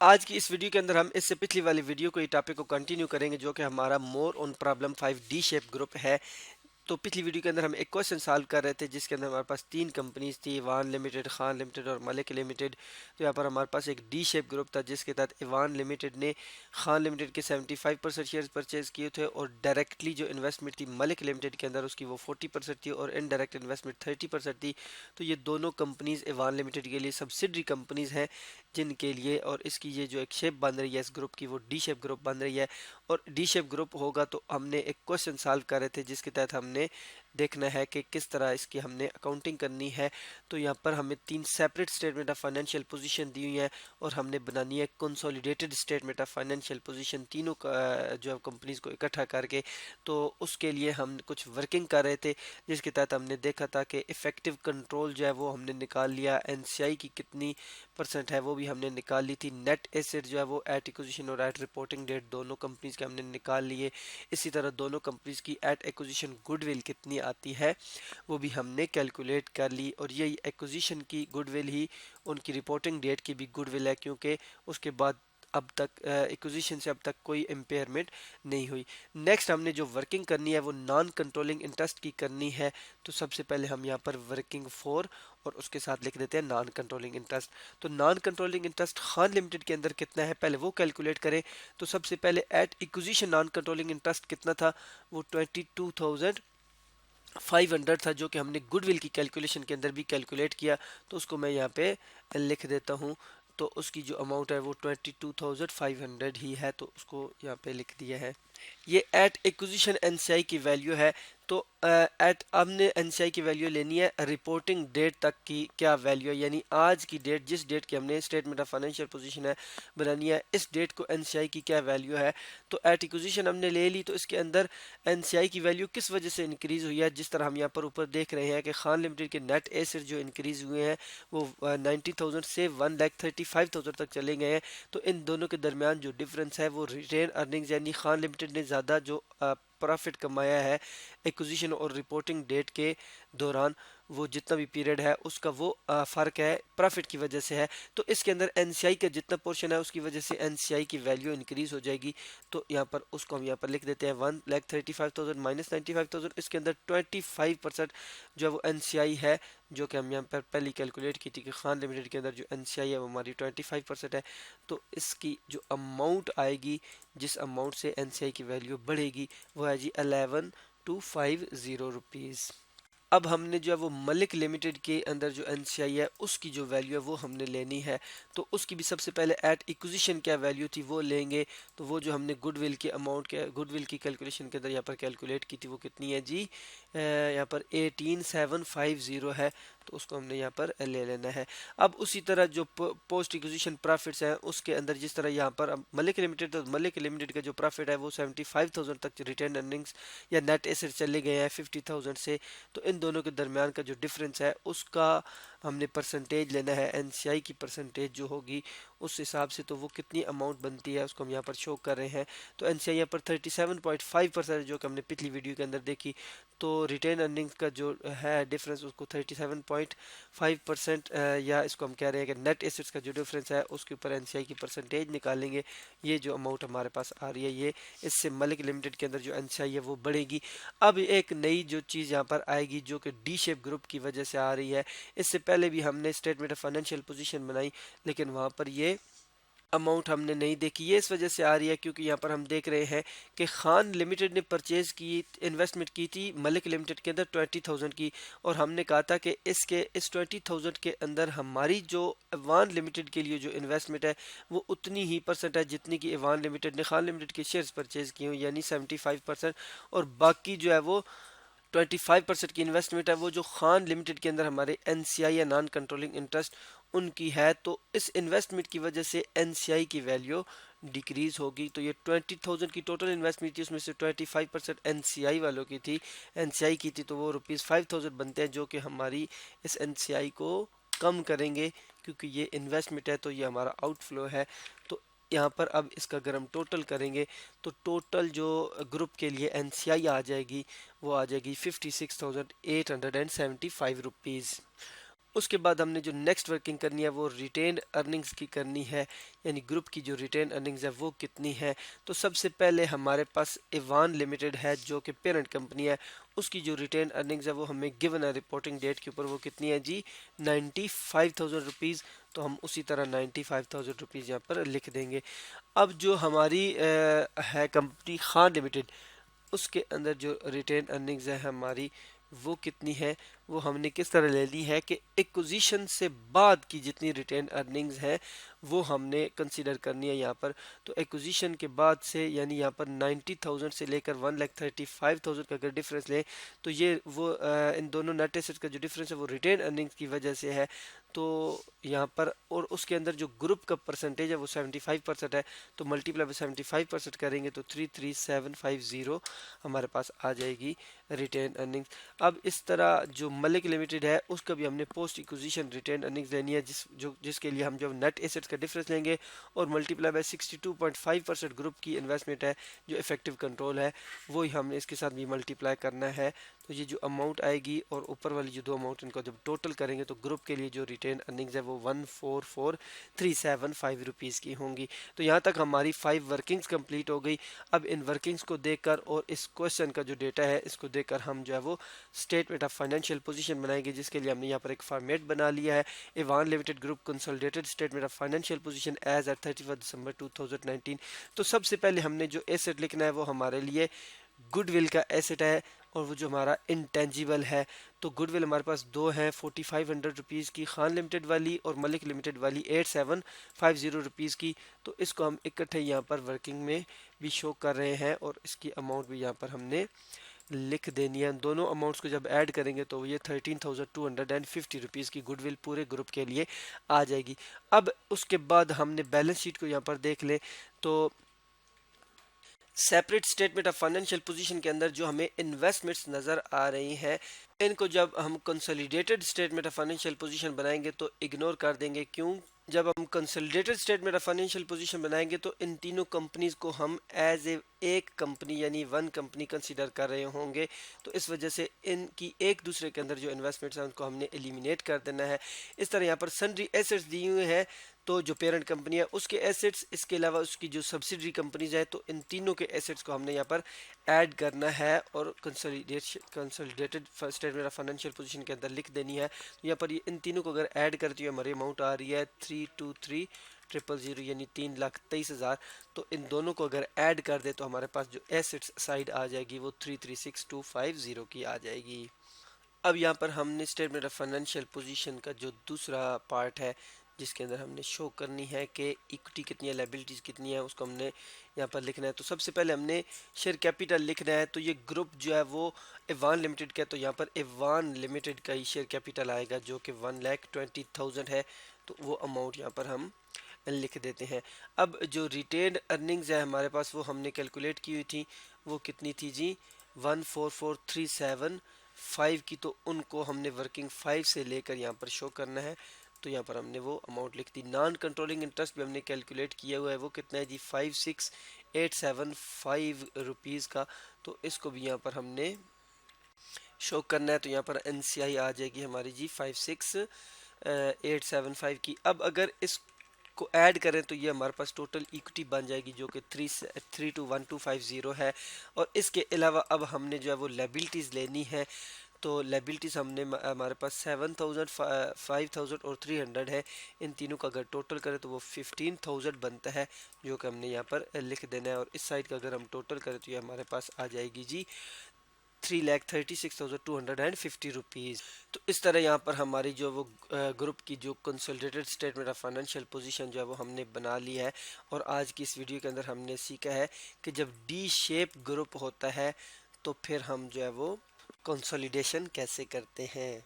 आज की इस वीडियो के अंदर हम इससे पिछली वाली वीडियो को ये टॉपिक को कंटिन्यू करेंगे जो कि हमारा more on problem 5D shape group है। तो पिछली वीडियो के अंदर हम एक क्वेश्चन सॉल्व कर रहे थे जिसके अंदर हमारे पास तीन कंपनीज थी, इवान लिमिटेड, खान लिमिटेड और मलिक लिमिटेड। तो यहाँ पर हमारे पास एक डी शेप ग्रुप था जिसके तहत इवान लिमिटेड ने खान लिमिटेड के 75% शेयर परचेज किए थे और डायरेक्टली जो इन्वेस्टमेंट थी मलिक लिमिटेड के अंदर उसकी वो 40% थी और इनडायरेक्ट इन्वेस्टमेंट 30% थी। तो ये दोनों कंपनीज इवान लिमिटेड के लिए सब्सिडरी कंपनीज हैं जिनके लिए, और इसकी ये जो एक शेप बन रही है इस ग्रुप की वो डी शेप ग्रुप बन रही है। और डी शेप ग्रुप होगा तो हमने एक क्वेश्चन सॉल्व कर रहे थे जिसके तहत हमने देखना है कि किस तरह इसकी हमने अकाउंटिंग करनी है। तो यहाँ पर हमें तीन separate statement of financial position दी हुई है और हमने बनानी है consolidated statement of financial position तीनों का जो है कंपनीज को इकट्ठा करके। तो उसके लिए हम कुछ वर्किंग कर रहे थे जिसके तहत हमने देखा था कि इफेक्टिव कंट्रोल जो है वो हमने निकाल लिया, एनसीआई की कितनी परसेंट है वो भी हमने निकाल ली थी, नेट एसेट जो है वो एट एक्विजिशन और एट रिपोर्टिंग डेट दोनों कंपनीज के हमने निकाल लिए। इसी तरह दोनों कंपनीज की एट एक्विजिशन गुडविल कितनी आती है वो भी हमने कैलकुलेट कर ली। और यही एक्विजिशन की गुडविल ही उनकी रिपोर्टिंग डेट की भी गुडविल है क्योंकि उसके बाद अब तक एक्विजिशन से अब तक कोई इम्पेयरमेंट नहीं हुई। नेक्स्ट हमने जो वर्किंग करनी है वो नॉन कंट्रोलिंग इंटरेस्ट की करनी है। तो सबसे पहले हम यहाँ पर वर्किंग फॉर और उसके साथ लिख देते हैं नॉन कंट्रोलिंग इंटरेस्ट। तो non controlling interest Khan limited के अंदर कितना है पहले वो कैलकुलेट करें। तो सबसे पहले at acquisition non controlling interest कितना था, वो 22,500 था जो कि हमने गुडविल की कैलकुलेशन के अंदर भी कैलकुलेट किया। तो उसको मैं यहाँ पे लिख देता हूँ। तो उसकी जो अमाउंट है वो 22,500 ही है, तो उसको यहाँ पे लिख दिया है। ये एट एक्विजिशन एनसीआई की वैल्यू है। तो एट हमने एनसीआई की वैल्यू लेनी है रिपोर्टिंग डेट तक की क्या वैल्यू है, यानी आज की डेट जिस डेट की हमने स्टेटमेंट ऑफ फाइनेंशियल पोजीशन है बनानी है इस डेट को एनसीआई की क्या वैल्यू है। तो एट एक्विजिशन हमने ले ली तो इसके अंदर एनसीआई की वैल्यू किस वजह से इंक्रीज हुई है, जिस तरह हम यहाँ पर ऊपर देख रहे हैं कि खान लिमिटेड के नेट एसेट जो इंक्रीज हुए हैं वो 90,000 से 1,35,000 तक चले गए हैं। तो इन दोनों के दरमियान जो डिफरेंस है वो रिटेन अर्निंग्स यानी खान लिमिटेड ने ज़्यादा जो प्रॉफिट कमाया है एक्विजिशन और रिपोर्टिंग डेट के दौरान, वो जितना भी पीरियड है उसका वो फ़र्क है प्रॉफिट की वजह से है। तो इसके अंदर एनसीआई का जितना पोर्शन है उसकी वजह से एनसीआई की वैल्यू इंक्रीज हो जाएगी। तो यहाँ पर उसको हम यहाँ पर लिख देते हैं 1,35,000 माइनस 95,000। इसके अंदर 25% जो है वो एनसीआई है जो कि हम यहाँ पर पहले कैलकुलेट की थी कि खान लिमिटेड के अंदर जो एनसीआई है वो हमारी 25% है। तो इसकी जो अमाउंट आएगी जिस अमाउंट से एनसीआई की वैल्यू बढ़ेगी वो है जी 11,250 रुपीज़। अब हमने जो है वो मलिक लिमिटेड के अंदर जो एनसीआई है उसकी जो वैल्यू है वो हमने लेनी है। तो उसकी भी सबसे पहले एट एक्विजिशन क्या वैल्यू थी वो लेंगे। तो वो जो हमने गुडविल के अमाउंट के गुडविल की कैलकुलेशन के अंदर यहाँ पर कैलकुलेट की थी वो कितनी है जी, यहाँ पर 18,750 है। तो उसको हमने यहाँ पर ले लेना है। अब उसी तरह जो पोस्ट एक्विजिशन प्रॉफिट्स हैं उसके अंदर जिस तरह यहाँ पर अब मलिक लिमिटेड, तो मलिक लिमिटेड का जो प्रॉफिट है वो 75,000 तक रिटेन अर्निंग्स या नेट एसेट चले गए हैं 50,000 से। तो इन दोनों के दरमियान का जो डिफरेंस है उसका हमने परसेंटेज लेना है। एनसीआई की परसेंटेज जो होगी उस हिसाब से तो वो कितनी अमाउंट बनती है उसको हम यहाँ पर शो कर रहे हैं। तो एनसीआई यहाँ पर 37.5% जो कि हमने पिछली वीडियो के अंदर देखी। तो रिटेन अर्निंग्स का जो है डिफरेंस उसको 37.5% या इसको हम कह रहे हैं कि नेट एसेट्स का जो डिफरेंस है उसके ऊपर एनसीआई की परसेंटेज निकालेंगे। ये जो अमाउंट हमारे पास आ रही है ये इससे मलिक लिमिटेड के अंदर जो एनसीआई है वो बढ़ेगी। अब एक नई जो चीज़ यहाँ पर आएगी जो कि डी शेप ग्रुप की वजह से आ रही है। इससे पहले भी हमने स्टेटमेंट ऑफ फाइनेंशियल पोजीशन बनाई लेकिन वहाँ पर ये अमाउंट हमने नहीं देखी। ये इस वजह से आ रही है क्योंकि यहाँ पर हम देख रहे हैं कि खान लिमिटेड ने परचेज की इन्वेस्टमेंट की थी मलिक लिमिटेड के अंदर 20,000 की, और हमने कहा था कि इस 20,000 के अंदर हमारी जो इवान लिमिटेड के लिए जो इन्वेस्टमेंट है वो उतनी ही परसेंट है जितनी कि इवान लिमिटेड ने खान लिमिटेड के शेयर्स परचेज किए हुए यानी 75%। और बाकी जो है वो 25% की इन्वेस्टमेंट है वो जो खान लिमिटेड के अंदर हमारे एनसीआई या नॉन कंट्रोलिंग इंटरेस्ट उनकी है। तो इस इन्वेस्टमेंट की वजह से एनसीआई की वैल्यू डिक्रीज होगी। तो ये 20,000 की टोटल इन्वेस्टमेंट थी उसमें से 25% एनसीआई वालों की थी, एनसीआई की थी, तो वो ₹5,000 बनते हैं जो कि हमारी इस एनसीआई को कम करेंगे क्योंकि ये इन्वेस्टमेंट है तो ये हमारा आउटफ्लो है। तो यहाँ पर अब इसका अगर हम टोटल करेंगे तो टोटल जो ग्रुप के लिए एनसीआई आ जाएगी वो आ जाएगी 56,875 रुपीज़। उसके बाद हमने जो नेक्स्ट वर्किंग करनी है वो रिटेन अर्निंग्स की करनी है, यानी ग्रुप की जो रिटेन अर्निंग्स है वो कितनी है। तो सबसे पहले हमारे पास एवान लिमिटेड है जो कि पेरेंट कंपनी है, उसकी जो रिटेन अर्निंग्स है वो हमें गिवन है रिपोर्टिंग डेट के ऊपर, वो कितनी है जी 95,000 रुपीज़। तो हम उसी तरह 95,000 रुपीज़ यहाँ पर लिख देंगे। अब जो हमारी है कंपनी खान लिमिटेड, उसके अंदर जो रिटेन अर्निंग्स है हमारी वो कितनी है, वो हमने किस तरह ले ली है कि एक्विजिशन से बाद की जितनी रिटेन अर्निंग्स हैं वो हमने कंसीडर करनी है यहाँ पर। तो एक्विजिशन के बाद से यानी यहाँ पर 90,000 से लेकर 1,35,000 का अगर डिफरेंस लें तो ये वो इन दोनों नेट एसेट्स का जो डिफरेंस है वो रिटेन अर्निंग्स की वजह से है। तो यहाँ पर और उसके अंदर जो ग्रुप का परसेंटेज है वो 75% है, तो मल्टीप्लाई बाय 75% करेंगे तो 33750 हमारे पास आ जाएगी रिटेन अर्निंग्स। अब इस तरह जो मलिक लिमिटेड है उसका भी हमने पोस्ट इक्विजिशन रिटेन अर्निंग्स लेनी है, जिसके लिए हम जो नेट एसेट्स का डिफरेंस लेंगे और मल्टीप्लाई बाय 62.5% ग्रुप की इन्वेस्टमेंट है जो इफेक्टिव कंट्रोल है, वही हमने इसके साथ भी मल्टीप्लाई करना है। तो ये जो अमाउंट आएगी और ऊपर वाली जो दो अमाउंट इनको जब टोटल करेंगे तो ग्रुप के लिए जो रिटेन अर्निंग्स है वो 144,375 रुपीज़ की होंगी। तो यहाँ तक हमारी 5 वर्किंग्स कंप्लीट हो गई। अब इन वर्किंग्स को देखकर और इस क्वेश्चन का जो डेटा है इसको देखकर हम जो है वो स्टेटमेंट ऑफ फाइनेंशियल पोजीशन बनाएंगे, जिसके लिए हमने यहाँ पर एक फॉर्मेट बना लिया है, Avon limited group consolidated statement of financial position as at 31 December 2019। तो सबसे पहले हमने जो एसेट लिखना है वो हमारे लिए गुडविल का एसेट है और वो जो हमारा इंटेंजिबल है। तो गुडविल हमारे पास दो हैं, 4500 रुपीज़ की खान लिमिटेड वाली और मलिक लिमिटेड वाली 8750 रुपीज़ की। तो इसको हम इकट्ठे यहाँ पर वर्किंग में भी शो कर रहे हैं और इसकी अमाउंट भी यहाँ पर हमने लिख देनी है। दोनों अमाउंट्स को जब ऐड करेंगे तो ये 13,250 रुपीज़ की गुडविल पूरे ग्रुप के लिए आ जाएगी। अब उसके बाद हमने बैलेंस शीट को यहाँ पर देख लें तो separate statement of financial position के अंदर जो हमें इन्वेस्टमेंट्स नज़र आ रही हैं इनको जब हम consolidated statement of financial position बनाएंगे तो इग्नोर कर देंगे। क्यों? जब हम consolidated statement of financial position बनाएंगे तो इन तीनों कंपनीज को हम एज एक कंपनी यानी वन कंपनी कंसीडर कर रहे होंगे, तो इस वजह से इनकी एक दूसरे के अंदर जो इन्वेस्टमेंट्स हैं उनको हमने एलिमिनेट कर देना है। इस तरह यहाँ पर सन्ड्री एसेट्स दिए हुए हैं, तो जो पेरेंट कंपनी है उसके एसेट्स, इसके अलावा उसकी जो सब्सिडरी कंपनीज है, तो इन तीनों के एसेट्स को हमने यहाँ पर ऐड करना है और consolidated statement of financial position के अंदर लिख देनी है। तो यहाँ पर इन तीनों को अगर ऐड करती हुई हमारी अमाउंट आ रही है 323,000 यानी 3,23,000। तो इन दोनों को अगर ऐड कर दे तो हमारे पास जो एसेट्स साइड आ जाएगी वो 336,250 की आ जाएगी। अब यहाँ पर हमने स्टेटमेंट ऑफ फाइनेंशियल पोजीशन का जो दूसरा पार्ट है जिसके अंदर हमने शो करनी है कि इक्विटी कितनी है, लायबिलिटीज कितनी है, उसको हमने यहाँ पर लिखना है। तो सबसे पहले हमने शेयर कैपिटल लिखना है। तो ये ग्रुप जो है वो एवान लिमिटेड का है, तो यहाँ पर एवान लिमिटेड का ही शेयर कैपिटल आएगा जो कि 1,20,000 है। तो वो अमाउंट यहाँ पर हम लिख देते हैं। अब जो रिटेन अर्निंग्स है हमारे पास वो हमने कैलकुलेट की हुई थी, वो कितनी थी जी 144,375 की। तो उनको हमने वर्किंग 5 से लेकर यहाँ पर शो करना है। तो यहाँ पर हमने वो अमाउंट लिख दी। नॉन कंट्रोलिंग इंटरेस्ट भी हमने कैलकुलेट किया हुआ है, वो कितना है जी 56,875 रुपीज़ का। तो इसको भी यहाँ पर हमने शो करना है। तो यहाँ पर NCI आ जाएगी हमारी जी 56,875 की। अब अगर इस को ऐड करें तो ये हमारे पास टोटल इक्विटी बन जाएगी जो कि 321,250 है। और इसके अलावा अब हमने जो है वो लायबिलिटीज़ लेनी है। तो लायबिलिटीज़ हमने हमारे पास 7,000, 5,000 और 300 है। इन तीनों का अगर टोटल करें तो वो 15,000 बनता है जो कि हमने यहाँ पर लिख देना है। और इस साइड का अगर हम टोटल करें तो ये हमारे पास आ जाएगी जी 3,36,250 रुपीज़। तो इस तरह यहाँ पर हमारी जो वो ग्रुप की जो consolidated statement of financial position जो है वो हमने बना ली है। और आज की इस वीडियो के अंदर हमने सीखा है कि जब डी शेप ग्रुप होता है तो फिर हम जो है वो कंसोलिडेशन कैसे करते हैं।